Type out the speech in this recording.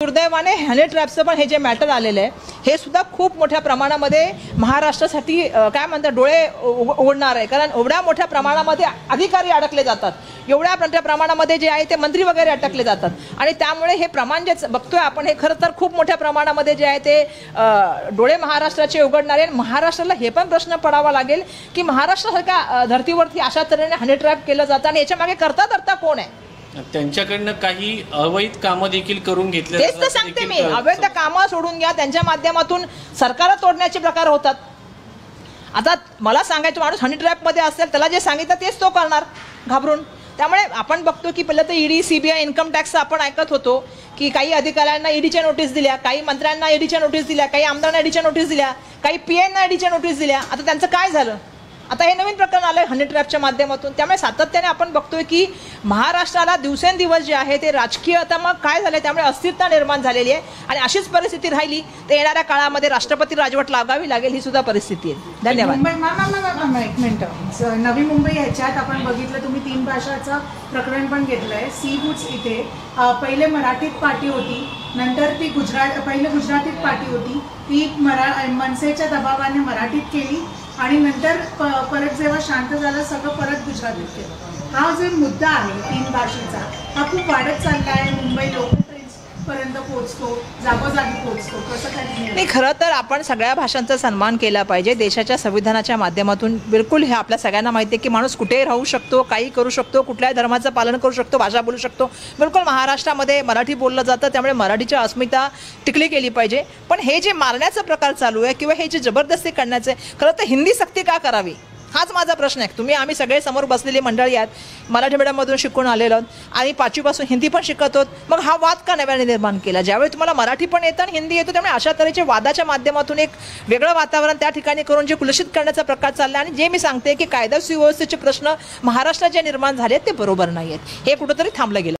दुर्दैवाने हनी ट्रॅपचं पण हे जे मॅटर आलेलं आहे हे सुद्धा खूप मोठ्या प्रमाणामध्ये महाराष्ट्रासाठी काय म्हणतात डोळे उघडणार आहे, कारण एवढ्या मोठ्या प्रमाणामध्ये अधिकारी अडकले जातात, एवढ्या मोठ्या प्रमाणामध्ये जे आहे ते मंत्री वगैरे अटकले जातात आणि त्यामुळे हे प्रमाण जे बघतोय आपण हे खरं तर खूप मोठ्या प्रमाणामध्ये जे आहे ते डोळे महाराष्ट्राचे उघडणारे. महाराष्ट्राला हे पण प्रश्न पडावा लागेल की महाराष्ट्रासारख्या धर्तीवरती अशा तऱ्हेने हनी ट्रॅप केलं जातं आणि याच्या मागे करता कोण आहे. त्यांच्याकडनं काही अवैध कामं देखील करून घेतले. तेच तर सांगते मी, अवैध कामं सोडून घ्या, त्यांच्या माध्यमातून सरकार तोडण्याचे प्रकार होतात. आता मला सांगायचं माणूस हनी ट्रॅपमध्ये असेल त्याला जे सांगितलं तेच तो करणार घाबरून. त्यामुळे आपण बघतो की पहिलं तर ईडी सीबीआय इन्कम टॅक्स आपण ऐकत होतो की काही अधिकाऱ्यांना ईडीच्या नोटीस दिल्या, काही मंत्र्यांना ईडीच्या नोटीस दिल्या, काही आमदारांना ईडीच्या नोटीस दिल्या, काही पीएनना ईडीच्या नोटीस दिल्या. आता त्यांचं काय झालं? आता हे नवीन प्रकरण आलंय हनी ट्रॅपच्या माध्यमातून. त्यामुळे सातत्याने आपण बघतोय की महाराष्ट्राला दिवसेंदिवस जे आहे ते राजकीय आता मग काय झालंय त्यामुळे अस्थिरता निर्माण झालेली आहे आणि अशीच परिस्थिती राहिली तर येणाऱ्या काळामध्ये राष्ट्रपती राजवट लागावी लागेल, ही सुद्धा परिस्थिती आहे. धन्यवाद. एक मिनिट, नवी मुंबई ह्याच्यात आपण बघितलं तुम्ही 3 भाषाचं प्रकरण पण घेतलंय. सी वुड्स इथे पहिले मराठीत पार्टी होती, नंतर ती पहिले गुजरातीत पार्टी होती, ती मनसेच्या दबावाने मराठीत केली आणि नंतर परत जेव्हा शांत झालं सगळं परत गुजरातीत केलं. हा जो मुद्दा आहे 3 भाषेचा हा खूप वाढत चालला आहे. मुंबई लोकल ट्रेन्सपर्यंत पोहोचतो, जागोजागी पोहोचतो, कसं काय? नाही, खरं तर आपण सगळ्या भाषांचा सन्मान केला पाहिजे. देशाच्या संविधानाच्या माध्यमातून बिलकुल हे आपल्या सगळ्यांना माहिती आहे की माणूस कुठेही राहू शकतो, काही करू शकतो, कुठल्याही धर्माचं पालन करू शकतो, भाषा बोलू शकतो. बिलकुल महाराष्ट्रामध्ये मराठी बोललं जातं त्यामुळे मराठीची अस्मिता टिकली केली पाहिजे. पण हे जे मारण्याचा प्रकार चालू आहे किंवा हे जे जबरदस्ती करण्याचं खरं तर हिंदी सक्ती का करावी हाच माझा प्रश्न आहे. आम्ही सगळे समोर बसलेली मंडळी आहेत, मराठी मीडियममधून शिकून आलेलो आणि 5वीपासून हिंदी पण शिकत मग हा वाद का नव्याने निर्माण केला? ज्यावेळी तुम्हाला मराठी पण येतं आणि हिंदी येतो त्यामुळे अशा तऱ्हेच्या वादाच्या माध्यमातून एक वेगळं वातावरण त्या ठिकाणी करून जे कुलषित करण्याचा प्रकार चालला आणि जे मी सांगते की कायदा सुव्यवस्थेचे प्रश्न महाराष्ट्रात जे निर्माण झाले ते बरोबर नाही आहेत, हे कुठंतरी थांबलं गेलं.